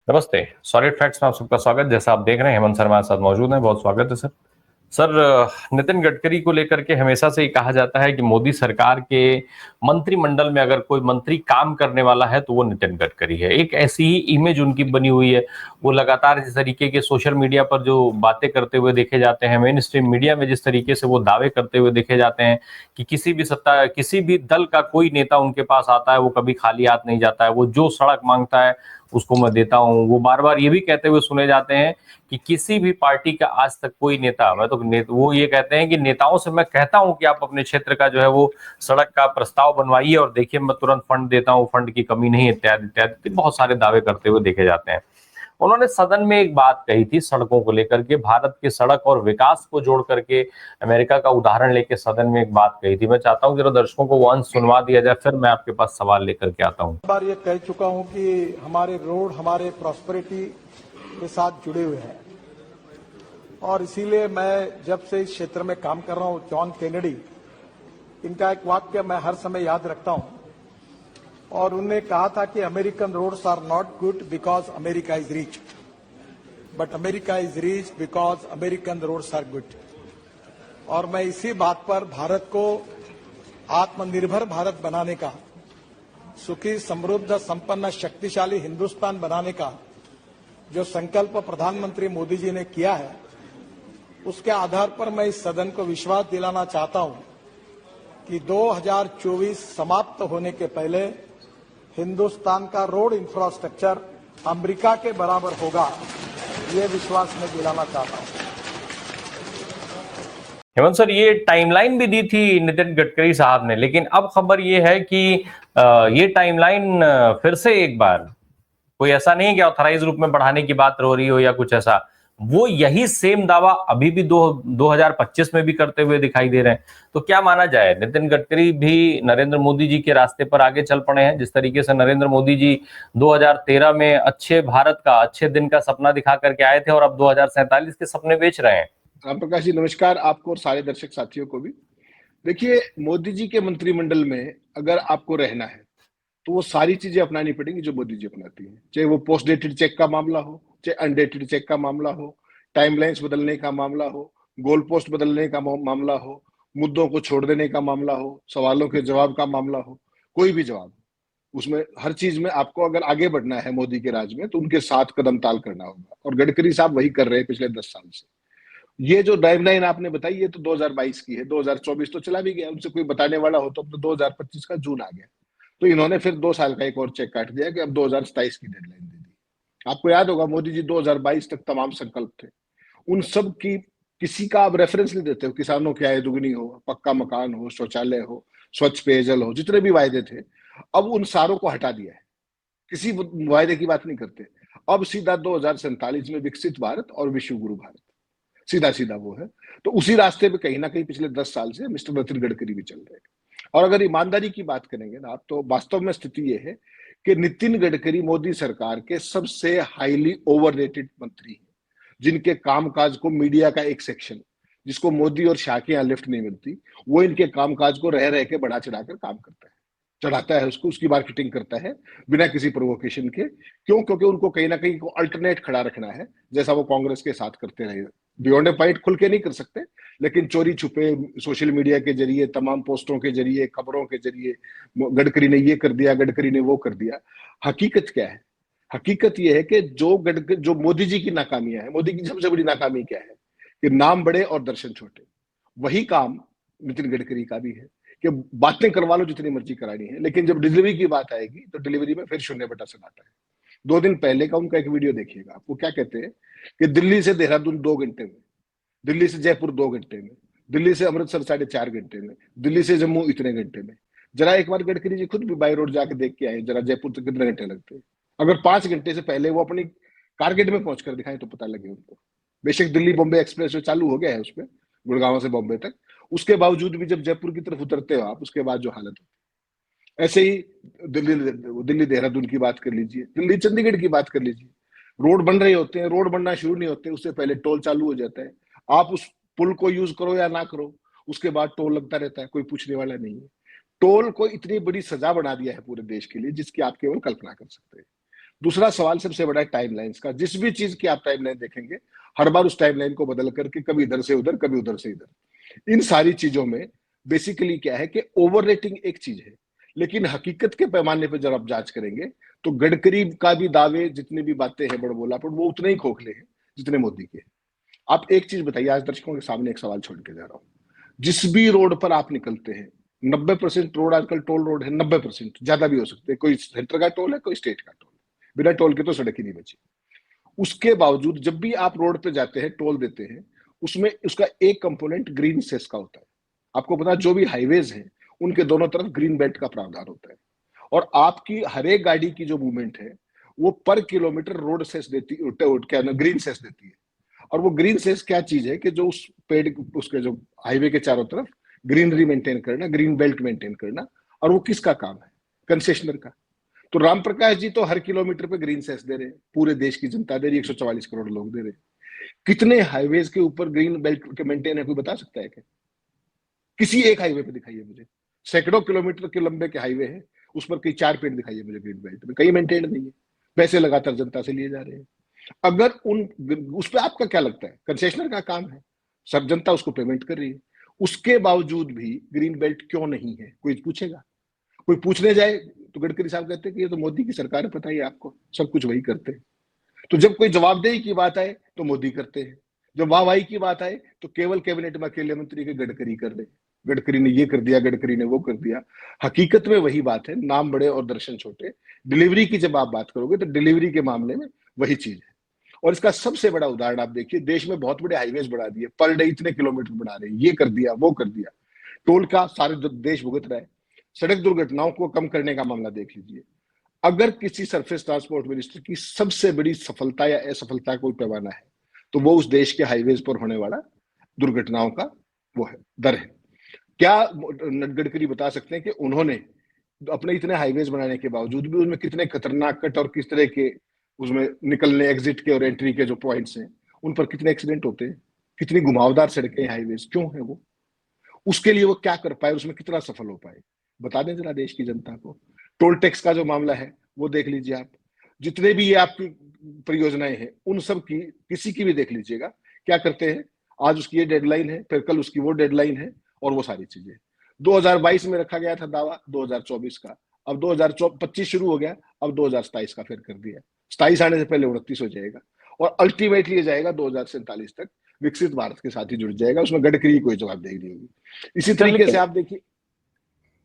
नमस्ते। Solid facts में आप सबका स्वागत। जैसा आप देख रहे हैं, हेमंत शर्मा हमारे साथ मौजूद हैं। बहुत स्वागत है सर। सर, नितिन गडकरी को लेकर के हमेशा से ही कहा जाता है कि मोदी सरकार के मंत्रिमंडल में अगर कोई मंत्री काम करने वाला है तो वो नितिन गडकरी है। एक ऐसी ही इमेज उनकी बनी हुई है। वो लगातार जिस तरीके के सोशल मीडिया पर जो बातें करते हुए देखे जाते हैं, मेन स्ट्रीम मीडिया में जिस तरीके से वो दावे करते हुए देखे जाते हैं कि किसी भी दल का कोई नेता उनके पास आता है, वो कभी खाली हाथ नहीं जाता है। वो जो सड़क मांगता है उसको मैं देता हूं। वो बार बार ये भी कहते हुए सुने जाते हैं कि किसी भी पार्टी का आज तक कोई नेता, मैं तो वो ये कहते हैं कि नेताओं से मैं कहता हूं कि आप अपने क्षेत्र का जो है वो सड़क का प्रस्ताव बनवाइए और देखिए मैं तुरंत फंड देता हूं, फंड की कमी नहीं, इत्यादि इत्यादि बहुत सारे दावे करते हुए देखे जाते हैं। उन्होंने सदन में एक बात कही थी सड़कों को लेकर के, भारत के सड़क और विकास को जोड़ करके अमेरिका का उदाहरण लेके सदन में एक बात कही थी। मैं चाहता हूं जरा दर्शकों को वो अंश सुनवा दिया जाए, फिर मैं आपके पास सवाल लेकर के आता हूं। बार ये कह चुका हूं कि हमारे रोड हमारे प्रॉस्पेरिटी के साथ जुड़े हुए हैं और इसीलिए मैं जब से इस क्षेत्र में काम कर रहा हूं, जॉन केनेडी, इनका एक वाक्य मैं हर समय याद रखता हूं और उन्होंने कहा था कि American roads are not good because America is rich, but America is rich because American roads are good. और मैं इसी बात पर भारत को आत्मनिर्भर भारत बनाने का, सुखी समृद्ध संपन्न शक्तिशाली हिंदुस्तान बनाने का जो संकल्प प्रधानमंत्री मोदी जी ने किया है, उसके आधार पर मैं इस सदन को विश्वास दिलाना चाहता हूं कि 2024 समाप्त होने के पहले हिंदुस्तान का रोड इंफ्रास्ट्रक्चर अमेरिका के बराबर होगा, ये विश्वास मैं दिलाना चाहता हूं। हेमंत सर, ये टाइमलाइन भी दी थी नितिन गडकरी साहब ने, लेकिन अब खबर ये है कि ये टाइमलाइन फिर से एक बार, कोई ऐसा नहीं है कि ऑथराइज रूप में बढ़ाने की बात हो रही हो या कुछ ऐसा, वो यही सेम दावा अभी भी 2025 में भी करते हुए दिखाई दे रहे हैं। तो क्या माना जाए, नितिन गडकरी भी नरेंद्र मोदी जी के रास्ते पर आगे चल पड़े हैं? जिस तरीके से नरेंद्र मोदी जी 2013 में अच्छे भारत का, अच्छे दिन का सपना दिखा करके आए थे और अब 2047 के सपने बेच रहे हैं। राम प्रकाश जी, नमस्कार आपको और सारे दर्शक साथियों को भी। देखिए, मोदी जी के मंत्रिमंडल में अगर आपको रहना है तो वो सारी चीजें अपनानी पड़ेंगी जो मोदी जी अपनाती हैं, चाहे वो पोस्ट डेटेड चेक का मामला हो, चाहे अनडेटेड चेक का मामला हो, टाइमलाइंस बदलने का मामला हो, गोल पोस्ट बदलने का मामला हो, मुद्दों को छोड़ देने का मामला हो, सवालों के जवाब का मामला हो, कोई भी जवाब, उसमें हर चीज में आपको अगर आगे बढ़ना है मोदी के राज में तो उनके साथ कदम ताल करना होगा और गडकरी साहब वही कर रहे हैं पिछले 10 साल से। ये जो टाइमलाइन आपने बताई ये तो 2022 की है, 2024 तो चला भी गया, उनसे कोई बताने वाला हो तो 2025 का जून आ गया। तो इन्होंने फिर 2 साल का एक और चेक काट दिया कि अब 2027 की डेडलाइन दे दी। आपको याद होगा मोदी जी 2022 तक तमाम संकल्प थे, उन सब की किसी का आप रेफरेंस नहीं देते हो। किसानों की आय दुगनी हो, पक्का मकान हो, शौचालय हो, स्वच्छ पेयजल हो, जितने भी वायदे थे अब उन सारों को हटा दिया है, किसी वायदे की बात नहीं करते। अब सीधा 2047 में विकसित भारत और विश्व गुरु भारत, सीधा सीधा वो है। तो उसी रास्ते पे कहीं ना कहीं पिछले 10 साल से मिस्टर नितिन गडकरी भी चल रहे हैं। और अगर ईमानदारी की बात करेंगे ना आप, तो वास्तव में स्थिति ये है कि नितिन गडकरी मोदी सरकार के सबसे हाईली ओवररेटेड मंत्री हैं, जिनके कामकाज को मीडिया का एक सेक्शन, जिसको मोदी और शाह के यहाँ लिफ्ट नहीं मिलती, वो इनके कामकाज को रह रह के बढ़ा चढ़ाकर काम करता है, चढ़ाता है उसको, उसकी मार्केटिंग करता है बिना किसी प्रोवोकेशन के। क्यों? क्योंकि उनको कहीं ना कहीं को अल्टरनेट खड़ा रखना है, जैसा वो कांग्रेस के साथ करते रहे। बियॉन्ड ए पॉइंट खुल के नहीं कर सकते, लेकिन चोरी छुपे सोशल मीडिया के जरिए, तमाम पोस्टों के जरिए, खबरों के जरिए, गडकरी ने ये कर दिया, गडकरी ने वो कर दिया। हकीकत क्या है? हकीकत ये है कि जो मोदी जी की नाकामियां है, मोदी की सबसे बड़ी नाकामी क्या है कि नाम बड़े और दर्शन छोटे। वही काम नितिन गडकरी का भी है कि बातें करवा लो जितनी मर्जी करानी है, लेकिन जब डिलीवरी की बात आएगी तो डिलीवरी में फिर शून्य बटा सनाटा है। 2 दिन पहले का उनका एक वीडियो देखिएगा, आपको क्या कहते हैं कि दिल्ली से देहरादून 2 घंटे में, दिल्ली से जयपुर 2 घंटे में, दिल्ली से अमृतसर 4.5 घंटे में, दिल्ली से जम्मू इतने घंटे में। जरा एक बार गडकरी जी खुद भी बाई रोड जाके देख के आए, जरा जयपुर तक कितने घंटे लगते हैं। अगर 5 घंटे से पहले वो अपनी कारगेट में पहुंचकर दिखाएं तो पता लगे उनको। बेशक दिल्ली बॉम्बे एक्सप्रेस वे चालू हो गया है उसमें, गुड़गांव से बॉम्बे तक, उसके बावजूद भी जब जयपुर की तरफ उतरते हो आप, उसके बाद जो हालत होती है। ऐसे ही दिल्ली दिल्ली देहरादून की बात कर लीजिए, दिल्ली चंडीगढ़ की बात कर लीजिए, रोड बन रहे होते हैं, रोड बनना शुरू नहीं होते उससे पहले टोल चालू हो जाता है। आप उस पुल को यूज करो या ना करो, उसके बाद टोल लगता रहता है, कोई पूछने वाला नहीं है। टोल को इतनी बड़ी सजा बना दिया है पूरे देश के लिए, जिसकी आप केवल कल्पना कर सकते हैं। दूसरा सवाल सबसे बड़ा है टाइमलाइंस का। जिस भी चीज की आप टाइमलाइन देखेंगे, हर बार उस टाइमलाइन को बदल करके कभी इधर से उधर, कभी उधर से इधर। इन सारी चीजों में बेसिकली क्या है कि ओवर रेटिंग एक चीज है, लेकिन हकीकत के पैमाने पर जब आप जांच करेंगे तो गडकरी का भी दावे, जितनी भी बातें हैं बड़बोलापन, वो उतने ही खोखले हैं जितने मोदी के। आप एक चीज बताइए, आज दर्शकों के सामने एक सवाल छोड़ के जा रहा हूं। जिस भी रोड पर आप निकलते हैं, 90% रोड आजकल टोल रोड है, 90%, ज्यादा भी हो सकते हैं, कोई सेंटर का टोल है, कोई स्टेट का टोल है, बिना टोल के तो सड़क ही नहीं बची। उसके बावजूद जब भी आप रोड पे जाते हैं, टोल देते हैं, उसमें उसका एक कंपोनेंट ग्रीन सेस का होता है। आपको पता है, जो भी हाईवेज हैं उनके दोनों तरफ ग्रीन बेल्ट का प्रावधान होता है, और आपकी हर एक गाड़ी की जो मूवमेंट है वो पर किलोमीटर रोड सेस देती, क्या ना, ग्रीन सेस देती है। और वो ग्रीन सेस क्या चीज है कि जो उस पेड़, उसके जो हाईवे के चारों तरफ ग्रीनरी मेंटेन करना, ग्रीन बेल्ट मेंटेन करना, और वो किसका काम है? कंसेशनर का। तो राम प्रकाश जी तो हर किलोमीटर पे ग्रीन सेस दे रहे हैं, पूरे देश की जनता दे रही है, 144 करोड़ लोग दे रहे हैं। कितने हाईवेज के ऊपर ग्रीन बेल्ट के मेंटेन है, कोई बता सकता है क्या? किसी एक हाईवे पे दिखाइए मुझे। सैकड़ों किलोमीटर के लंबे के हाईवे है, उस पर कई 4 पेड़ दिखाइए मुझे ग्रीन बेल्ट में, कहीं मेंटेन नहीं है। पैसे लगातार जनता से लिए जा रहे हैं। अगर उन उस पर आपका क्या लगता है? कंसेशनर का काम है, सब जनता उसको पेमेंट कर रही है, उसके बावजूद भी ग्रीन बेल्ट क्यों नहीं है? कोई पूछेगा? कोई पूछने जाए तो गडकरी साहब कहते हैं कि ये तो मोदी की सरकार है, पता ही है आपको, सब कुछ वही करते हैं। तो जब कोई जवाबदेही की बात आए तो मोदी करते हैं, जब वाहवाही की बात आए तो केवल कैबिनेट में अकेले मंत्री के गडकरी कर रहे हैं, गडकरी ने ये कर दिया, गडकरी ने वो कर दिया। हकीकत में वही बात है, नाम बड़े और दर्शन छोटे। डिलीवरी की जब आप बात करोगे तो डिलीवरी के मामले में वही चीज है। और इसका सबसे बड़ा उदाहरण आप देखिए, देश में बहुत बड़े हाईवेज बढ़ा दिए, पर डे इतने किलोमीटर बढ़ा रहे हैं, ये कर दिया, वो कर दिया, टोल का सारे देश भुगत रहा है। सड़क दुर्घटनाओं को कम करने का मामला देख लीजिए। अगर किसी सरफेस ट्रांसपोर्ट मिनिस्टर की सबसे बड़ी सफलता या असफलता कोई पैमाना है तो वो उस देश के हाईवेज पर होने वाला दुर्घटनाओं का वो है, दर है। क्या गडकरी बता सकते हैं कि उन्होंने अपने इतने हाईवेज बनाने के बावजूद भी उनमें कितने खतरनाक कट और किस तरह के उसमें निकलने, एग्जिट के और एंट्री के जो पॉइंट्स हैं, उन पर कितने एक्सीडेंट होते हैं, कितनी घुमावदार सड़कें, हाईवेज क्यों है वो? उसके लिए वो क्या कर पाए, उसमें कितना सफल हो पाए, बता दें जरा देश की जनता को। टोल टैक्स का जो मामला है वो देख लीजिए आप, जितने भी ये आपकी परियोजनाएं हैं उन सब की किसी की भी देख लीजिएगा, क्या करते हैं, आज उसकी ये डेडलाइन है, फिर कल उसकी वो डेडलाइन है, और वो सारी चीजें। 2022 में रखा गया था दावा 2024 का, अब 2025 शुरू हो गया, अब 2027 का फिर कर दिया। 27 आने से पहले 29 हो जाएगा, और अल्टीमेटली ये जाएगा 2047 तक, विकसित भारत के साथ ही जुड़ जाएगा। उसमें गडकरी कोई जवाबदेही नहीं होगी। इसी तरीके से आप देखिए,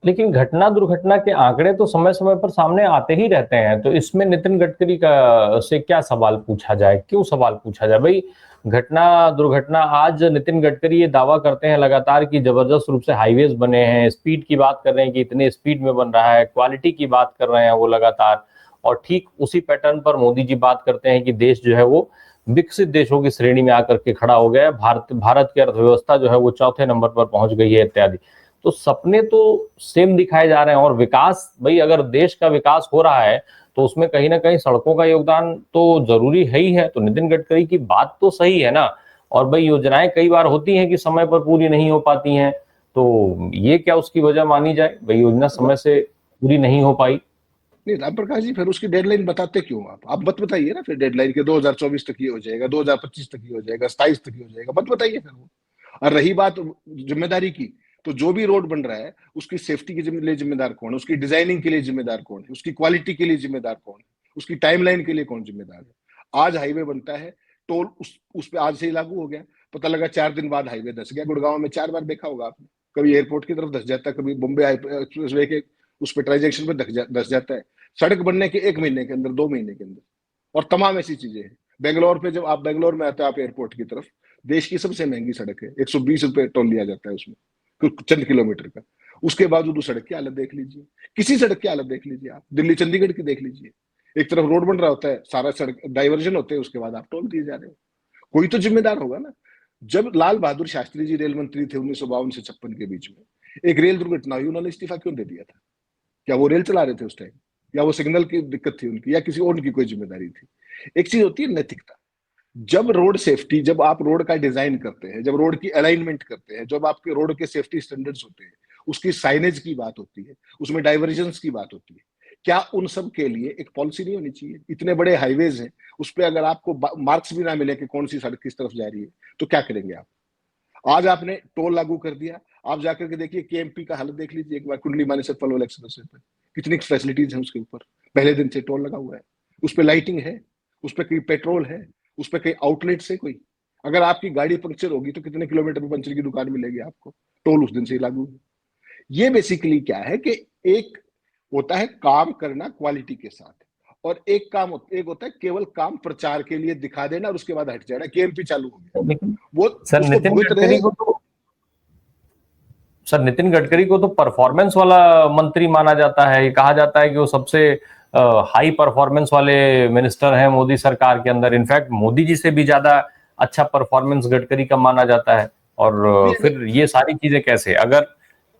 लेकिन घटना दुर्घटना के आंकड़े तो समय समय पर सामने आते ही रहते हैं, तो इसमें नितिन गडकरी का से क्या सवाल पूछा जाए, क्यों सवाल पूछा जाए? भाई घटना दुर्घटना, आज नितिन गडकरी ये दावा करते हैं लगातार कि जबरदस्त रूप से हाईवेज बने हैं, स्पीड की बात कर रहे हैं कि इतने स्पीड में बन रहा है, क्वालिटी की बात कर रहे हैं वो लगातार, और ठीक उसी पैटर्न पर मोदी जी बात करते हैं कि देश जो है वो विकसित देशों की श्रेणी में आकर के खड़ा हो गया है, भारत की अर्थव्यवस्था जो है वो चौथे नंबर पर पहुंच गई है इत्यादि। तो सपने तो सेम दिखाए जा रहे हैं, और विकास, भाई अगर देश का विकास हो रहा है तो उसमें कहीं ना कहीं सड़कों का योगदान तो जरूरी है ही है। तो नितिन गडकरी की बात तो सही है ना, और भाई योजनाएं कई बार होती हैं कि समय पर पूरी नहीं हो पाती हैं, तो ये क्या उसकी वजह मानी जाए? भाई योजना समय से पूरी नहीं हो पाई। नहीं राम प्रकाश जी, फिर उसकी डेडलाइन बताते क्यों? आप मत बताइए ना फिर डेडलाइन के 2024 तक ही हो जाएगा, 2025 तक ही हो जाएगा, 27 तक ही हो जाएगा, मत बताइए फिर वो। और रही बात जिम्मेदारी की, तो जो भी रोड बन रहा है उसकी सेफ्टी के लिए जिम्मेदार कौन है, उसकी डिजाइनिंग के लिए जिम्मेदार कौन है, उसकी क्वालिटी के लिए जिम्मेदार कौन है, उसकी टाइमलाइन के लिए कौन जिम्मेदार है? आज हाईवे बनता है, टोल उस पर आज से ही लागू हो गया, पता लगा 4 दिन बाद हाईवे धस गया। गुड़गांव में 4 बार देखा होगा आपने, कभी एयरपोर्ट की तरफ धस जाता है, कभी बॉम्बे एक्सप्रेसवे के उस पर ट्रांजेक्शन में धस जाता है। सड़क बनने के 1 महीने के अंदर, 2 महीने के अंदर, और तमाम ऐसी चीजें हैं। बेंगलोर पे, जब आप बेंगलोर में आते हैं आप एयरपोर्ट की तरफ, देश की सबसे महंगी सड़क है, 120 रुपए टोल लिया जाता है उसमें चंद किलोमीटर का। उसके बावजूद उस सड़क की हालत देख लीजिए, किसी सड़क की हालत देख लीजिए आप, दिल्ली चंडीगढ़ की देख लीजिए, एक तरफ रोड बन रहा होता है, सारा सड़क डाइवर्जन होते हैं, उसके बाद आप टोल दिए जा रहे हो। कोई तो जिम्मेदार होगा ना। जब लाल बहादुर शास्त्री जी रेल मंत्री थे 1952 से 56 के बीच में, एक रेल दुर्घटना हुई, उन्होंने इस्तीफा क्यों दे दिया था? क्या वो रेल चला रहे थे उस टाइम, या वो सिग्नल की दिक्कत थी उनकी, या किसी और की कोई जिम्मेदारी थी? एक चीज होती है नैतिकता। जब रोड सेफ्टी, जब आप रोड का डिजाइन करते हैं, जब रोड की अलाइनमेंट करते हैं, जब आपके रोड के सेफ्टी स्टैंडर्ड्स होते हैं, उसकी साइनेज की बात होती है, उसमें डाइवर्जेंस की बात होती है, क्या उन सब के लिए एक पॉलिसी नहीं होनी चाहिए? इतने बड़े हाईवेज हैं, उस पर अगर आपको मार्क्स भी ना मिले कि कौन सी सड़क किस तरफ जा रही है, तो क्या करेंगे आप? आज आपने टोल लागू कर दिया, आप जाकर के देखिए केएमपी का हालत देख लीजिए एक बार, कुंडली मानेसर पलवल एक्सप्रेस पे कितनी फैसिलिटीज हैं उसके ऊपर, पहले दिन से टोल लगा हुआ है, उस पर लाइटिंग है, उस पर कहीं पेट्रोल है, उस पर कहीं आउटलेट्स है कोई। अगर आपकी गाड़ी पंक्चर होगी तो कितने किलोमीटर पे पंचर की दुकान मिलेगी आपको? टोल उस दिन से ही लागू है। ये बेसिकली क्या है कि एक होता है काम करना क्वालिटी के साथ, और एक होता है केवल काम प्रचार के लिए दिखा देना और उसके बाद हट जाना। केएमपी चालू हो गया, लेकिन वो सर उसको भुगत रहे। नितिन गडकरी को तो परफॉर्मेंस वाला मंत्री माना जाता है। ये कहा जाता है कि वो सबसे हाई परफॉर्मेंस वाले मिनिस्टर हैं मोदी सरकार के अंदर। इनफैक्ट मोदी जी से भी ज्यादा अच्छा परफॉर्मेंस गडकरी का माना जाता है। और फिर ये सारी चीजें कैसे, अगर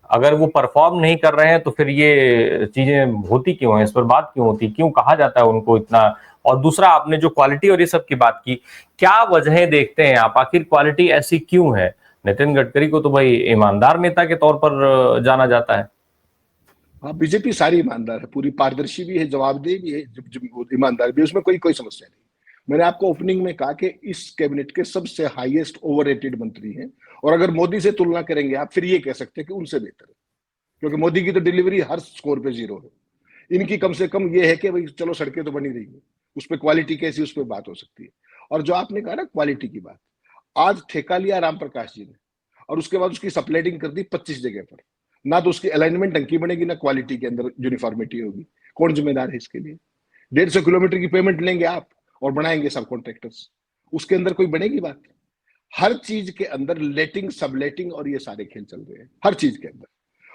अगर वो परफॉर्म नहीं कर रहे हैं तो फिर ये चीजें होती क्यों है, इस पर बात क्यों होती, क्यों कहा जाता है उनको इतना? और दूसरा, आपने जो क्वालिटी और ये सब की बात की, क्या वजहें देखते हैं आप, आखिर क्वालिटी ऐसी क्यों है? नितिन गडकरी को तो भाई ईमानदार नेता के तौर पर जाना जाता है। हाँ, बीजेपी सारी ईमानदार है, पूरी पारदर्शी भी है, जवाबदेह भी है, ईमानदार भी है, उसमें कोई समस्या नहीं। मैंने आपको ओपनिंग में कहा कि इस कैबिनेट के सबसे हाईएस्ट ओवररेटेड मंत्री हैं, और अगर मोदी से तुलना करेंगे आप, फिर ये कह सकते हैं कि उनसे बेहतर है, क्योंकि मोदी की तो डिलीवरी हर स्कोर पे 0 है। इनकी कम से कम ये है कि भाई चलो सड़कें तो बनी रही है, उस पर क्वालिटी कैसी, उस पर बात हो सकती है। और जो आपने कहा ना क्वालिटी की बात, आज ठेका लिया राम प्रकाश जी ने, और उसके बाद उसकी सप्लाइडिंग कर दी 25 जगह पर, ना तो उसकी अलाइनमेंट ढंग की बनेगी, ना क्वालिटी के अंदर यूनिफॉर्मिटी होगी। कौन जिम्मेदार है इसके लिए? 150 किलोमीटर की पेमेंट लेंगे आप और बनाएंगे सब कॉन्ट्रैक्टर्स, उसके अंदर कोई बनेगी बात? हर चीज के अंदर लेटिंग, सबलेटिंग और ये सारे खेल चल रहे हैं हर चीज के अंदर।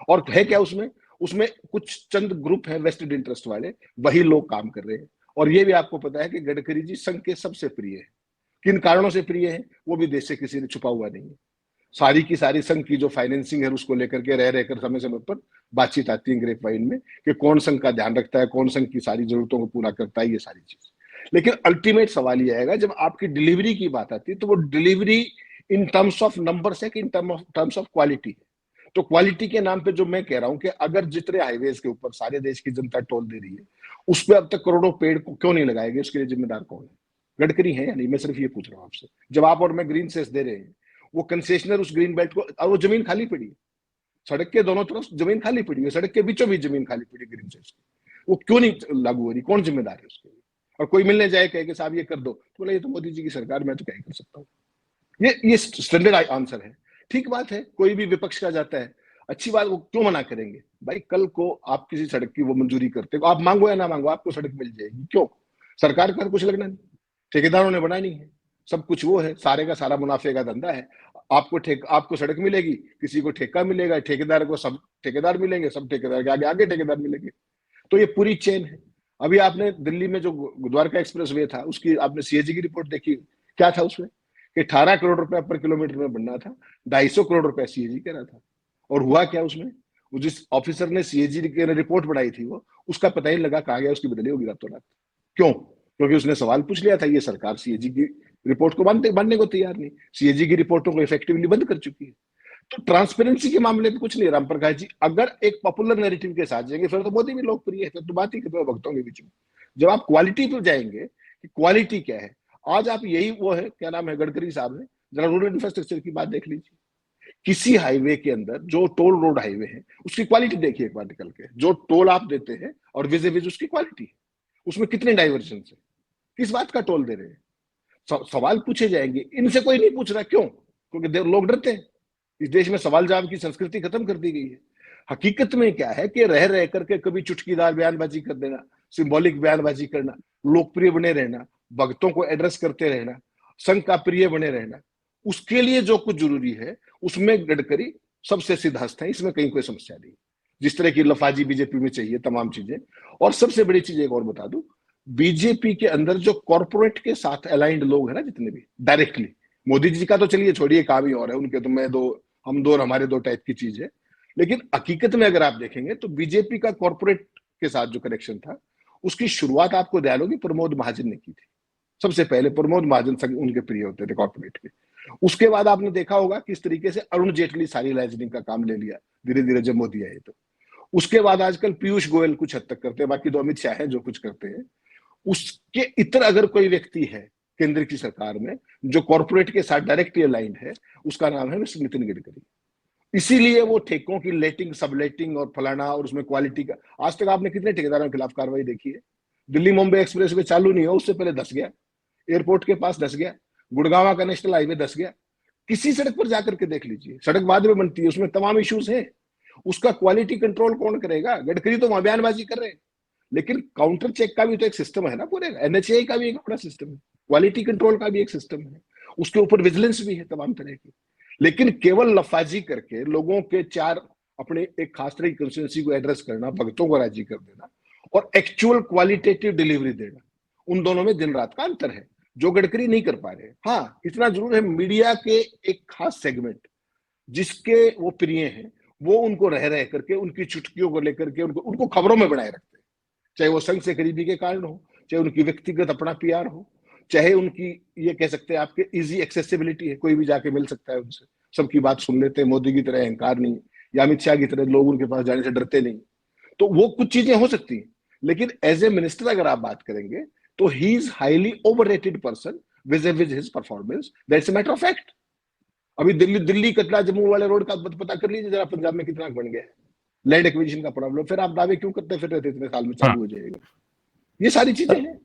और है क्या उसमें? उसमें कुछ चंद ग्रुप है वेस्टेड इंटरेस्ट वाले, वही लोग काम कर रहे हैं। और ये भी आपको पता है कि गडकरी जी संघ के सबसे प्रिय है। किन कारणों से प्रिय है वो भी देश से किसी ने छुपा हुआ नहीं है। सारी की सारी संघ की जो फाइनेंसिंग है उसको लेकर के रह रहकर समय समय पर बातचीत आती है ग्रेप वाइन में कि कौन संघ का ध्यान रखता है, कौन संघ की सारी जरूरतों को पूरा करता है, ये सारी चीज। लेकिन अल्टीमेट सवाल यह आएगा जब आपकी डिलीवरी की बात आती है, तो वो delivery in terms of numbers है कि इन टर्म्स ऑफ क्वालिटी है? तो क्वालिटी के नाम पे जो मैं कह रहा हूं कि अगर जितने हाईवेज के ऊपर सारे देश की जनता टोल दे रही है, उस पर अब तक करोड़ों पेड़ को क्यों नहीं लगाए गए, उसके लिए जिम्मेदार कौन है? गडकरी है या नहीं? मैं सिर्फ ये पूछ रहा हूं आपसे। जब आप और मैं ग्रीन सेस दे रहे हैं, वो कंसेशनर उस ग्रीन बेल्ट को, और वो जमीन खाली पड़ी है, सड़क के दोनों तरफ जमीन खाली पड़ी है, सड़क के बीचों बीच जमीन खाली पड़ी है ग्रीन सेस की, वो क्यों नहीं लागू हो रही? कौन जिम्मेदार है उसके लिए? और कोई मिलने जाए कहे कि साहब ये कर दो, तो बोले ये तो मोदी जी की सरकार, मैं तो क्या ही कर सकता हूँ। ये स्टैंडर्ड आंसर है। ठीक बात है, कोई भी विपक्ष का जाता है, अच्छी बात, वो क्यों मना करेंगे भाई? कल को आप किसी सड़क की वो मंजूरी करते हो, आप मांगो या ना मांगो, आपको सड़क मिल जाएगी। क्यों? सरकार का कुछ लगना नहीं, ठेकेदारों ने बनानी है, सब कुछ वो है, सारे का सारा मुनाफे का धंधा है। आपको सड़क मिलेगी, किसी को ठेका मिलेगा, ठेकेदार को सब ठेकेदार मिलेंगे, सब ठेकेदार के आगे आगे ठेकेदार मिलेंगे। तो ये पूरी चेन है। अभी आपने दिल्ली में जो द्वारका एक्सप्रेस वे था, उसकी आपने सीएजी की रिपोर्ट देखी, क्या था उसमें कि 18 करोड़ रुपया पर किलोमीटर में बनना था, 250 करोड़ रुपया सीएजी कह रहा था। और हुआ क्या उसमें? वो जिस ऑफिसर ने सीएजी की रिपोर्ट बनाई थी, वो उसका पता ही लगा कहाँ गया, उसकी बदली होगी रातों रात। क्यों? क्योंकि उसने सवाल पूछ लिया था, ये सरकार सीएजी की रिपोर्ट को मानने को तैयार नहीं, सीएजी की रिपोर्टों को इफेक्टिवली बंद कर चुकी है। तो ट्रांसपेरेंसी के मामले में कुछ नहीं, राम प्रकाश जी अगर एक पॉपुलर नैरेटिव के साथ जाएंगे, फिर तो मोदी भी लोकप्रिय है, फिर तो बात ही खत्म है भक्तों के बीच में। जब आप क्वालिटी पर जाएंगे कि क्वालिटी क्या है, आज आप यही वो है, क्या नाम है गडकरी साहब ने, जरा रूरल इंफ्रास्ट्रक्चर की बात देख लीजिए। किसी हाईवे के अंदर जो टोल रोड हाईवे है, उसकी क्वालिटी देखिए एक बार निकल के, जो टोल आप देते हैं और विज उसकी क्वालिटी है, उसमें कितने डाइवर्जन है, किस बात का टोल दे रहे हैं, सवाल पूछे जाएंगे। इनसे कोई नहीं पूछ रहा, क्यों? क्योंकि लोग डरते हैं। इस देश में सवाल जवाब की संस्कृति खत्म कर दी गई है। हकीकत में क्या है कि रह रह करके कभी चुटकीदार बयानबाजी कर देना, सिंबॉलिक बयानबाजी करना, लोकप्रिय बने रहना, भक्तों को एड्रेस करते रहना, संघ का प्रिय बने रहना, उसके लिए जो कुछ जरूरी है उसमें गडकरी सबसे सिद्धहस्त है, इसमें कहीं कोई समस्या नहीं। जिस तरह की लफाजी बीजेपी में चाहिए तमाम चीजें। और सबसे बड़ी चीज एक और बता दूं, बीजेपी के अंदर जो कॉर्पोरेट के साथ अलाइंड लोग हैं ना, जितने भी डायरेक्टली, मोदी जी का तो चलिए छोड़िए, काम ही और है उनके, तो मैं दो हम दो और हमारे दो टाइप की चीज है। लेकिन हकीकत में अगर आप देखेंगे तो बीजेपी का कॉर्पोरेट के साथ जो कनेक्शन था, उसकी शुरुआत आपको ध्यान होगी प्रमोद महाजन ने की थी। सबसे पहले प्रमोद महाजन संग उनके प्रिय होते थे कॉर्पोरेट के। उसके बाद आपने देखा होगा किस तरीके से अरुण जेटली सारी लाइजनिंग का काम ले लिया धीरे धीरे जब मोदी आए। तो उसके बाद आजकल पीयूष गोयल कुछ हद तक करते हैं, बाकी तो अमित शाह है जो कुछ करते हैं। उसके इतर अगर कोई व्यक्ति है केंद्र की सरकार में जो कॉर्पोरेट के साथ डायरेक्टली अलाइंड है, उसका नाम है मिस्टर नितिन गडकरी। इसीलिए वो ठेकों की लेटिंग, सबलेटिंग और फलाना और उसमें क्वालिटी का, आज तक आपने कितने ठेकेदारों के खिलाफ कार्रवाई देखी है? दिल्ली मुंबई एक्सप्रेस वे चालू नहीं हो उससे पहले धस गया, एयरपोर्ट के पास धस गया, गुड़गांव का नेशनल हाईवे धस गया। किसी सड़क पर जाकर के देख लीजिए, सड़क बाद में बनती है, उसमें तमाम इश्यूज हैं। उसका क्वालिटी कंट्रोल कौन करेगा? गडकरी तो वहां बयानबाजी कर रहे हैं, लेकिन काउंटर चेक का भी तो एक सिस्टम है ना पूरे, एनएचए का भी एक अपना सिस्टम है, क्वालिटी कंट्रोल का भी एक सिस्टम है, उसके ऊपर विजिलेंस भी है तमाम तरह की। लेकिन केवल लफाजी करके लोगों के चार अपने एक खास तरह की कंस्टिट्यूंसी को एड्रेस करना, भक्तों को राजी कर देना और एक्चुअल क्वालिटेटिव डिलीवरी देना, उन दोनों में दिन रात का अंतर है जो गडकरी नहीं कर पा रहे। हाँ, इतना जरूर है, मीडिया के एक खास सेगमेंट जिसके वो प्रिय हैं, वो उनको रह रह करके उनकी चुटकियों को लेकर के उनको खबरों में बनाए रखते हैं, चाहे वो संघ से करीबी के कारण हो, चाहे उनकी व्यक्तिगत अपना पीआर हो, चाहे उनकी ये कह सकते हैं आपके इजी एक्सेसिबिलिटी है, कोई भी जाके मिल सकता है उनसे, सबकी बात सुन लेते हैं, मोदी की तरह अहंकार नहीं या अमित शाह की तरह लोग उनके पास जाने से डरते नहीं। तो वो कुछ चीजें हो सकती हैं, लेकिन एज ए मिनिस्टर अगर आप बात करेंगे तो he is highly overrated person with his performance, that's a matter of fact. अभी दिल्ली कटरा जम्मू वाले रोड का पता कर लीजिए जरा, पंजाब में कितना बन गया है, लैंड एक्विजिशन का प्रॉब्लम, फिर आप दावे क्यों करते फिर रहते इतने साल में चालू हो जाएगा? ये सारी चीजें हैं।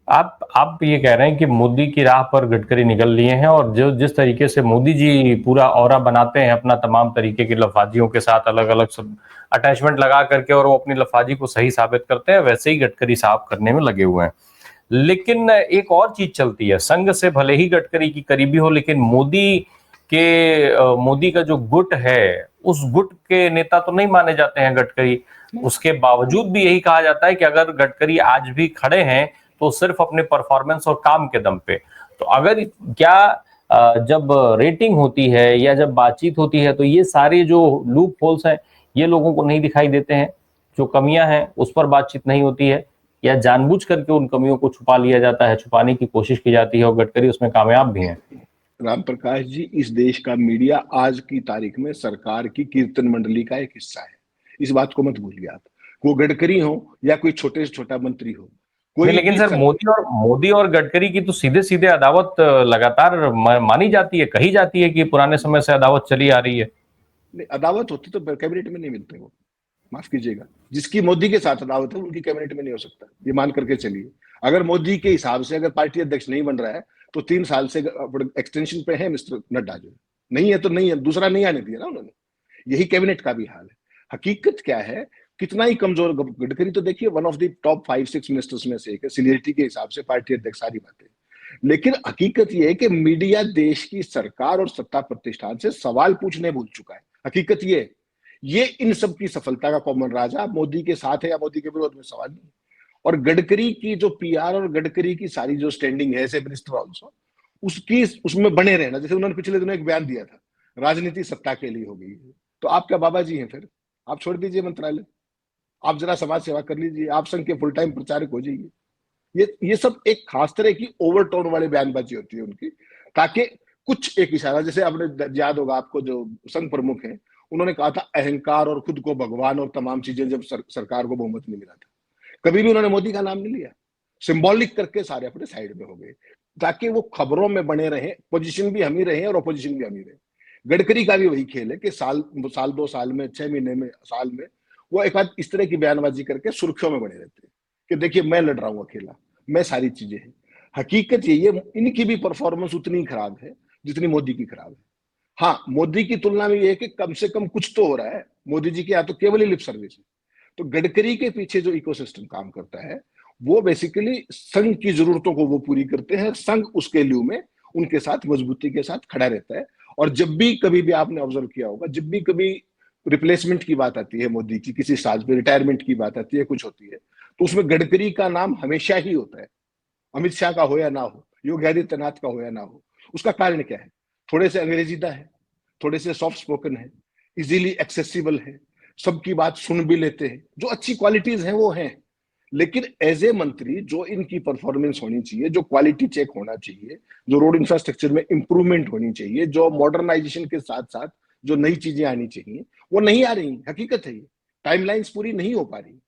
आप ये कह रहे हैं कि मोदी की राह पर गडकरी निकल लिए हैं, और जो जिस तरीके से मोदी जी पूरा ऑरा बनाते हैं अपना तमाम तरीके की लफाजियों के साथ अलग अलग सब अटैचमेंट लगा करके, और वो अपनी लफाजी को सही साबित करते हैं, वैसे ही गडकरी साफ करने में लगे हुए हैं। लेकिन एक और चीज चलती है, संघ से भले ही गडकरी की करीबी हो, लेकिन मोदी का जो गुट है, उस गुट के नेता तो नहीं माने जाते हैं गडकरी। उसके बावजूद भी यही कहा जाता है कि अगर गडकरी आज भी खड़े हैं तो सिर्फ अपने परफॉर्मेंस और काम के दम पे। तो अगर जब रेटिंग होती है या जब बातचीत होती है तो ये सारे जो लूप होल्स हैं ये लोगों को नहीं दिखाई देते हैं, जो कमियां हैं उस पर बातचीत नहीं होती है, या जानबूझ करके उन कमियों को छुपा लिया जाता है, छुपाने की कोशिश की जाती है, और गडकरी उसमें कामयाब भी हैं। राम प्रकाश जी, इस देश का मीडिया आज की तारीख में सरकार की कीर्तन मंडली का एक हिस्सा है, इस बात को मत भूलिए आप। वो गडकरी हो या कोई छोटे से छोटा मंत्री हो, कोई लेकिन सर मोदी और गडकरी की तो सीधे सीधे अदावत लगातार मानी जाती है, कही जाती है कि पुराने समय से अदावत चली आ रही है। अदावत होती तो कैबिनेट में नहीं मिलते वो, माफ कीजिएगा, जिसकी मोदी के साथ अदावत है उनकी कैबिनेट में नहीं हो सकता, ये मान करके चलिए। अगर मोदी के हिसाब से अगर पार्टी अध्यक्ष नहीं बन रहा है तो 3 साल से एक्सटेंशन पे है मिस्टर नड्डा, जो नहीं है तो नहीं है, दूसरा नहीं आने दिया ना उन्होंने। यही कैबिनेट का भी हाल है। हकीकत क्या है, कितना ही कमजोर गडकरी तो देखिए one of the top 5-6 ministers में से एक है, सीनियरिटी के हिसाब से पार्टी अध्यक्ष, सारी बातें। लेकिन हकीकत यह है कि मीडिया देश की सरकार और सत्ता प्रतिष्ठान से सवाल पूछने भूल चुका है। हकीकत ये इन सब की सफलता का कॉमन राजा मोदी के साथ है या मोदी के विरोध में सवाल नहीं। और गडकरी की जो पीआर और गडकरी की सारी जो स्टैंडिंग है एज ए मिनिस्टर ऑल्सो, उसमें बने रहना, जैसे उन्होंने पिछले दिनों एक बयान दिया था, राजनीति सत्ता के लिए हो गई है, तो आप क्या बाबा जी हैं? फिर आप छोड़ दीजिए मंत्रालय, आप जरा समाज सेवा कर लीजिए, आप संघ के फुल टाइम प्रचारक हो जाइए। ये सब एक खास तरह की ओवरटोन वाले बयानबाजी होती है उनकी, ताकि कुछ एक इशारा, जैसे आपने याद होगा आपको, जो संघ प्रमुख हैं उन्होंने कहा था अहंकार और खुद को भगवान और तमाम चीजें, जब सरकार को बहुमत नहीं मिला था, कभी भी उन्होंने मोदी का नाम नहीं लिया, सिंबॉलिक करके सारे अपने साइड में हो गए ताकि वो खबरों में बने रहे, पोजीशन भी हम ही रहे और अपोजिशन भी हम ही रहे। गडकरी का भी वही खेल है कि साल 2 साल में, 6 महीने में, साल में वो एक बार इस तरह की बयानबाजी करके सुर्खियों में बने रहते हैं कि देखिए मैं लड़ रहा हूं अकेला, मैं सारी चीजें हैं। हकीकत ये इनकी भी परफॉर्मेंस उतनी खराब है जितनी मोदी की खराब है। हाँ, मोदी की तुलना में ये है कि कम से कम कुछ तो हो रहा है, मोदी जी की या तो केवल ही लिप सर्विस है। तो गडकरी के पीछे जो इकोसिस्टम काम करता है वो बेसिकली संघ की जरूरतों को वो पूरी करते हैं, संघ उसके लिए में उनके साथ मजबूती के साथ खड़ा रहता है। और जब भी कभी भी आपने ऑब्जर्व किया होगा, जब भी कभी रिप्लेसमेंट की बात आती है मोदी की, किसी साल पे रिटायरमेंट की बात आती है, कुछ होती है, तो उसमें गडकरी का नाम हमेशा ही होता है, अमित शाह का हो या ना हो, योगी आदित्यनाथ का हो या ना हो। उसका कारण क्या है? थोड़े से अंग्रेजीदा है, थोड़े से सॉफ्ट स्पोकन है, इजीली एक्सेसिबल है, सबकी बात सुन भी लेते हैं, जो अच्छी क्वालिटीज हैं वो हैं। लेकिन एज ए मंत्री जो इनकी परफॉर्मेंस होनी चाहिए, जो क्वालिटी चेक होना चाहिए, जो रोड इंफ्रास्ट्रक्चर में इंप्रूवमेंट होनी चाहिए, जो मॉडर्नाइजेशन के साथ साथ जो नई चीजें आनी चाहिए, वो नहीं आ रही। हकीकत है ये। टाइमलाइंस पूरी नहीं हो पा रही।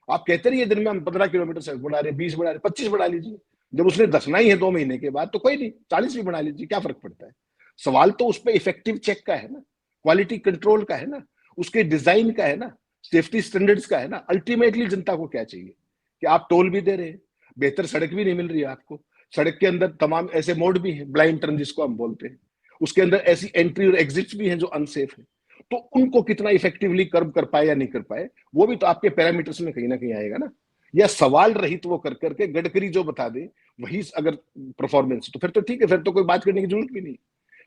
आप कहते रहिए दिन में हम 15 किलोमीटर सड़क बढ़ा रहे, 20 बढ़ा रहे, 25 बढ़ा लीजिए। जब उसने दसना ही है 2 महीने के बाद तो कोई नहीं, 40 भी बढ़ा लीजिए, क्या फर्क पड़ता है। सवाल तो उस पर इफेक्टिव चेक का है ना, क्वालिटी कंट्रोल का है ना, उसके डिजाइन का है ना, सेफ्टी स्टैंडर्ड्स का है ना। अल्टीमेटली जनता को क्या चाहिए कि आप टोल भी दे रहे हैं, बेहतर सड़क भी नहीं मिल रही है आपको, सड़क के अंदर तमाम ऐसे मोड भी हैं, ब्लाइंड टर्न जिसको हम बोलते हैं, उसके अंदर ऐसी एंट्री और एग्जिट्स भी हैं जो अनसेफ है। तो उनको कितना इफेक्टिवली कर्व कर पाए या नहीं कर पाए, वो भी तो आपके पैरामीटर्स में कहीं ना कहीं आएगा ना। या सवाल रहित वो कर करके गडकरी जो बता दे वही अगर परफॉर्मेंस, तो फिर तो ठीक है, फिर तो कोई बात करने की जरूरत भी नहीं।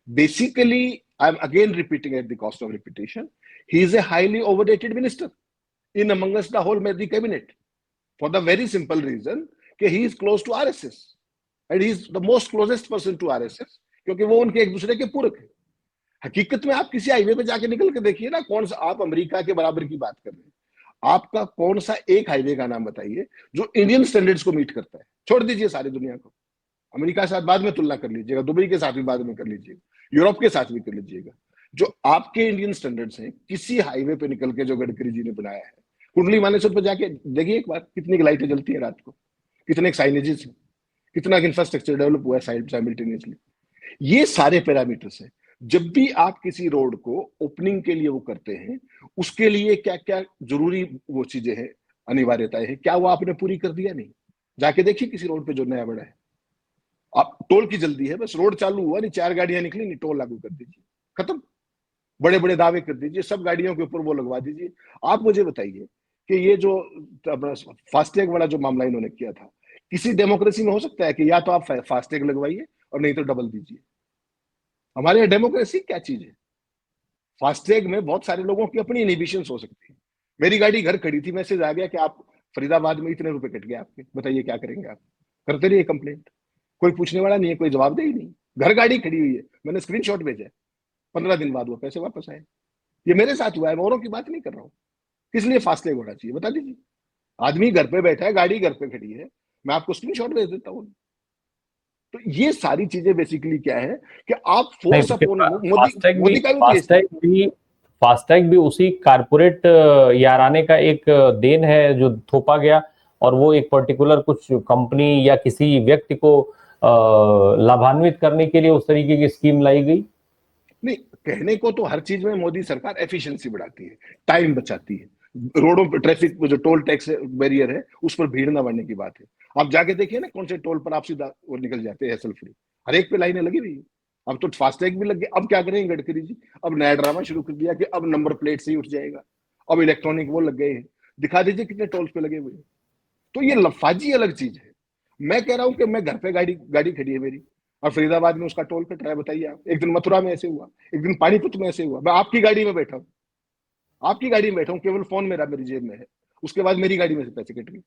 Basically I am again repeating at the cost of repetition, he is a highly overrated minister in amongst the whole Modi cabinet, for the very simple reason कि he is close to RSS and he is the most closest person to RSS, क्योंकि वो उनके एक दूसरे के पूरक है। हकीकत में आप किसी हाईवे पे जाके निकल के देखिए ना, कौन सा, आप अमेरिका के बराबर की बात कर रहे हैं, आपका कौन सा एक हाईवे का नाम बताइए जो इंडियन स्टैंडर्ड्स को मीट करता है। छोड़ दीजिए सारी दुनिया को, अमेरिका के साथ बाद में तुलना कर लीजिएगा, दुबई के साथ भी बाद में कर लीजिएगा, यूरोप के साथ भी कर लीजिएगा। जो आपके इंडियन स्टैंडर्ड्स हैं, किसी हाईवे पे निकल के जो गडकरी जी ने बनाया है, कुंडली मानेसर पे जाके देखिए एक बार, कितनी लाइटें जलती है रात को, कितने साइनेजेस हैं, कितना इंफ्रास्ट्रक्चर डेवलप हुआ है साइमल्टेनियसली। ये सारे पैरामीटर्स हैं। जब भी आप किसी रोड को ओपनिंग के लिए वो करते हैं, उसके लिए क्या क्या जरूरी वो चीजें हैं, अनिवार्यताएं हैं, क्या वो आपने पूरी कर दिया? नहीं। जाके देखिए किसी रोड पे जो नया बड़ा है, आप टोल की जल्दी है, बस रोड चालू हुआ नहीं, 4 गाड़ियां निकली नहीं, टोल लागू कर दीजिए, खत्म। बड़े बड़े दावे कर दीजिए, सब गाड़ियों के ऊपर वो लगवा दीजिए। आप मुझे बताइए कि ये जो फास्टैग वाला जो मामला इन्होंने किया था, किसी डेमोक्रेसी में हो सकता है कि या तो आप फास्टैग लगवाइए और नहीं तो डबल दीजिए? हमारे यहाँ डेमोक्रेसी क्या चीज है? फास्टैग में बहुत सारे लोगों की अपनी इनहिबिशंस हो सकती है। मेरी गाड़ी घर खड़ी थी, मैसेज आ गया कि आप फरीदाबाद में इतने रुपए कट गए आपके, बताइए क्या करेंगे आप? करते रहिए कंप्लेंट, कोई पूछने वाला नहीं है, कोई जवाब दे ही नहीं। घर गाड़ी खड़ी हुई है, मैंने स्क्रीनशॉट भेजा है, 15 दिन बाद वो पैसे वापस आए। ये मेरे साथ हुआ है, मैं औरों की बात नहीं कर रहा हूँ। किस लिए फास्टैग होना चाहिए बता दीजिए? आदमी घर पे बैठा है, गाड़ी घर पे खड़ी है, मैं आपको स्क्रीनशॉट भेज देता हूँ। तो ये सारी चीजें बेसिकली क्या है कि आप नहीं फोर्स तो फिर अपॉन फास्टैग मोदी का भी फास्टैग भी उसी कारपोरेट याराने का एक देन है जो थोपा गया, और वो एक पर्टिकुलर कुछ कंपनी या किसी व्यक्ति को लाभान्वित करने के लिए उस तरीके की स्कीम लाई गई। नहीं, कहने को तो हर चीज में मोदी सरकार एफिशिएंसी बढ़ाती है, टाइम बचाती है, रोडों पर ट्रैफिक जो टोल टैक्स बैरियर है उस पर भीड़ ना बढ़ने की बात है। आप जाके देखिए ना, कौन से टोल पर आप सीधा और निकल जाते हैं हैसल फ्री, हर एक पे लाइनें लगी हुई है। अब तो फास्टैग भी लग गया। अब क्या करेंगे गडकरी जी? अब नया ड्रामा शुरू कर दिया कि अब नंबर प्लेट से ही उठ जाएगा, अब इलेक्ट्रॉनिक वो लग गए हैं। दिखा दीजिए कितने टोल्स पे लगे हुए हैं। तो ये लफाजी अलग चीज है। मैं कह रहा हूं कि मैं घर पे गाड़ी गाड़ी खड़ी है मेरी, और फरीदाबाद में उसका टोल कट रहा है, बताइए आप। एक दिन मथुरा में ऐसे हुआ, एक दिन पानीपत में ऐसे हुआ। मैं आपकी गाड़ी में बैठा हूँ, आपकी गाड़ी में बैठा हूँ, केवल फोन मेरा मेरी जेब में है, उसके बाद मेरी गाड़ी में से पैसे कट गए।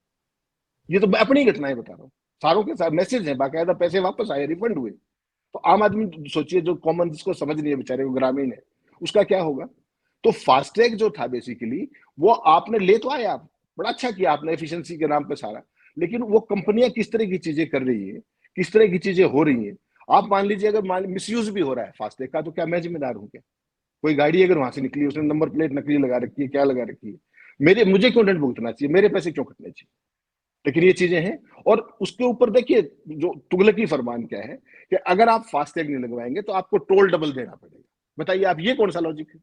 ये तो मैं अपनी घटनाएं बता रहा हूँ, सारों के साथ मैसेज है, बाकायदा पैसे वापस आए, रिफंड हुए। तो आम आदमी सोचिए, जो कॉमन, जिसको समझ नहीं है बेचारे को, ग्रामीण है, उसका क्या होगा? तो फास्टैग जो था बेसिकली, वो आपने ले तो आए, आप बड़ा अच्छा किया आपने एफिशिएंसी के नाम पे सारा, लेकिन वो कंपनियां किस तरह की चीजें कर रही है, किस तरह की चीजें हो रही हैं। आप मान लीजिए अगर मिसयूज भी हो रहा है फास्टैग का, तो क्या मैं जिम्मेदार हूं क्या? कोई गाड़ी अगर वहां से निकली, उसने नंबर प्लेट नकली लगा रखी है, क्या लगा रखी है, मुझे क्यों दंड भुगतना चाहिए? मेरे पैसे क्यों कटने चाहिए? लेकिन ये चीजें हैं। और उसके ऊपर देखिए जो तुगलकी फरमान क्या है कि अगर आप फास्टैग नहीं लगवाएंगे तो आपको टोल डबल देना पड़ेगा। बताइए आप, ये कौन सा लॉजिक है?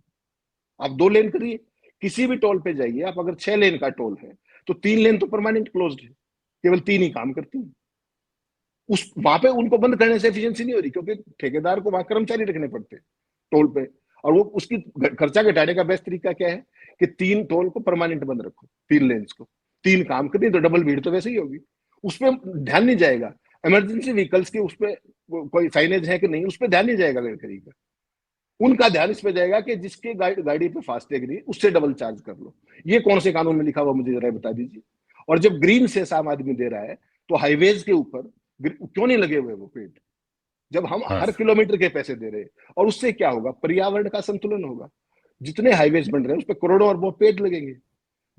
आप 2 लेन करिए, किसी भी टोल पे जाइए आप, अगर 6 लेन का टोल है तो 3 लेन तो परमानेंट क्लोज्ड है, केवल 3 ही काम करती है। उस वहां पे उनको बंद करने से एफिशिएंसी नहीं हो रही, क्योंकि ठेकेदार को वहां कर्मचारी रखने पड़ते हैं टोल पे, और वो उसकी खर्चा घटाने का बेस्ट तरीका क्या है कि 3 टोल को परमानेंट बंद रखो, 3 लेन्स को, 3 काम करती तो डबल भीड़ तो वैसे ही होगी। उसपे ध्यान नहीं जाएगा। इमरजेंसी व्हीकल्स के उसपे कोई साइनेज है कि नहीं, उस पर ध्यान नहीं जाएगा गडकरी का। उनका ध्यान इस पे जाएगा कि जिसके गाड़ी पे फास्टैग नहीं, उससे डबल चार्ज कर लो। ये कौन से कानून में लिखा हुआ, मुझे जरा बता दीजिए। और जब ग्रीन सेस आम आदमी दे रहा है, तो हाईवेज के ऊपर क्यों नहीं लगे हुए वो पेड़? जब हम हर किलोमीटर के पैसे दे रहे हैं, और उससे क्या होगा? पर्यावरण का संतुलन होगा। जितने हाईवेज बन रहे हैं उस पर करोड़ों और वो पेड़ लगेंगे।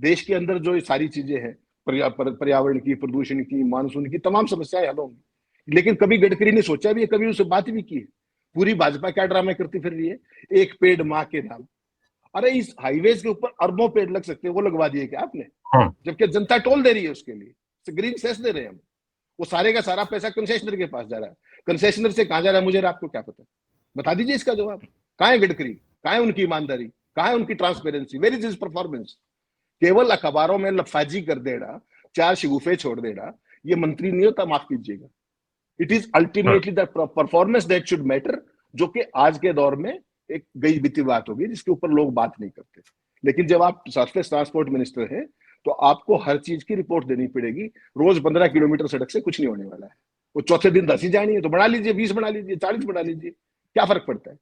देश के अंदर जो ये सारी चीजें हैं, पर्यावरण की, प्रदूषण की, मानसून की, तमाम समस्याएं हल होंगी। लेकिन कभी गडकरी ने सोचा भी है, कभी उससे बात भी की है? पूरी भाजपा क्या ड्रामा करती फिर रही है, एक पेड़ माँ के नाम। अरे इस हाईवेज के ऊपर अरबों पेड़ लग सकते हैं, वो लगवा दिए क्या आपने? हाँ। जबकि जनता टोल दे रही है उसके लिए, ग्रीन सेस दे रहे हैं हम। वो सारे का सारा पैसा कंसेशनर के पास जा रहा है। कंसेशनर से कहां जा रहा है मुझे आपको क्या पता? बता दीजिए इसका जवाब। कहां है गडकरी? कहां है उनकी ईमानदारी? कहां है उनकी transparency? Where is his performance? केवल अखबारों में लफाजी कर देना, 4 शगुफे छोड़ देना, ये मंत्री नहीं होता, माफ कीजिएगा। It is ultimately the performance that should matter, जो कि आज के दौर में एक गई बीती बात होगी जिसके ऊपर लोग बात नहीं करते। लेकिन जब आप सरफेस ट्रांसपोर्ट मिनिस्टर हैं तो आपको हर चीज की रिपोर्ट देनी पड़ेगी। रोज 15 किलोमीटर सड़क से कुछ नहीं होने वाला है। वो चौथे दिन 10 ही जानी है तो बढ़ा लीजिए, 20 बढ़ा लीजिए, 40 बढ़ा लीजिए, क्या फर्क पड़ता है?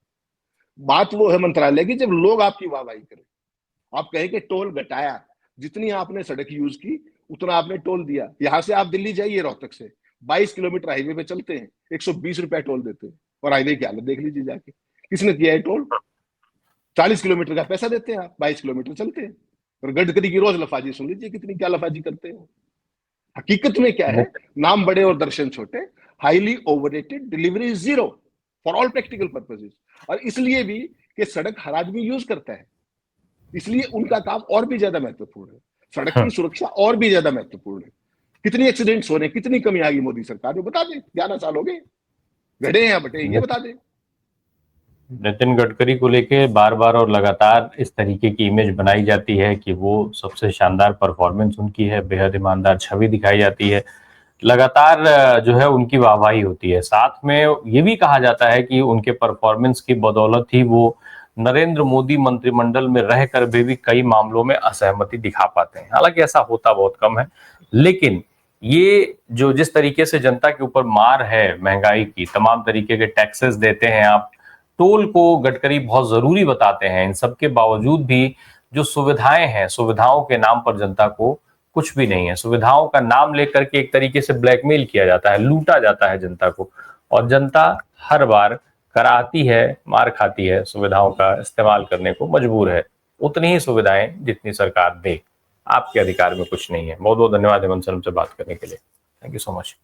बात वो है मंत्रालय की, जब लोग आपकी वाहवाही करें। आप कहें कि टोल घटाया, जितनी आपने सड़क यूज की उतना आपने टोल दिया। यहां से आप दिल्ली जाइए, रोहतक से 22 किलोमीटर हाईवे पे चलते हैं, 120 रुपया टोल देते हैं, और हाईवे की हालत देख लीजिए जाके, किसने किया है टोल? 40 किलोमीटर का पैसा देते हैं आप, 22 किलोमीटर चलते हैं। और गडकरी की रोज लफाजी सुन लीजिए, कितनी क्या लफाजी करते हैं। हकीकत में क्या है? नाम बड़े और दर्शन छोटे, highly overrated, delivery zero for all practical purposes. और इसलिए भी कि सड़क हर आदमी यूज करता है, इसलिए उनका काम और भी ज्यादा महत्वपूर्ण है। सड़क की सुरक्षा और भी ज्यादा महत्वपूर्ण है। कितनी एक्सीडेंट्स हो रहे हैं, कितनी कमी आ गई मोदी सरकार में, बता दें। 11 साल हो गए, घड़े हैं बटे, ये बता दें। नितिन गडकरी को लेके बार बार और लगातार इस तरीके की इमेज बनाई जाती है कि वो सबसे शानदार परफॉर्मेंस उनकी है, बेहद ईमानदार छवि दिखाई जाती है, लगातार जो है उनकी वाहवाही होती है। साथ में ये भी कहा जाता है कि उनके परफॉर्मेंस की बदौलत ही वो नरेंद्र मोदी मंत्रिमंडल में रहकर भी कई मामलों में असहमति दिखा पाते हैं। हालांकि ऐसा होता बहुत कम है, लेकिन ये जो जिस तरीके से जनता के ऊपर मार है महंगाई की, तमाम तरीके के टैक्सेस देते हैं आप, टोल को गडकरी बहुत जरूरी बताते हैं, इन सब के बावजूद भी जो सुविधाएं हैं, सुविधाओं के नाम पर जनता को कुछ भी नहीं है। सुविधाओं का नाम लेकर के एक तरीके से ब्लैकमेल किया जाता है, लूटा जाता है जनता को, और जनता हर बार कराती है, मार खाती है, सुविधाओं का इस्तेमाल करने को मजबूर है। उतनी ही सुविधाएं जितनी सरकार दे, आपके अधिकार में कुछ नहीं है। बहुत बहुत धन्यवाद हेमंत सर, हमसे बात करने के लिए। Thank you so much.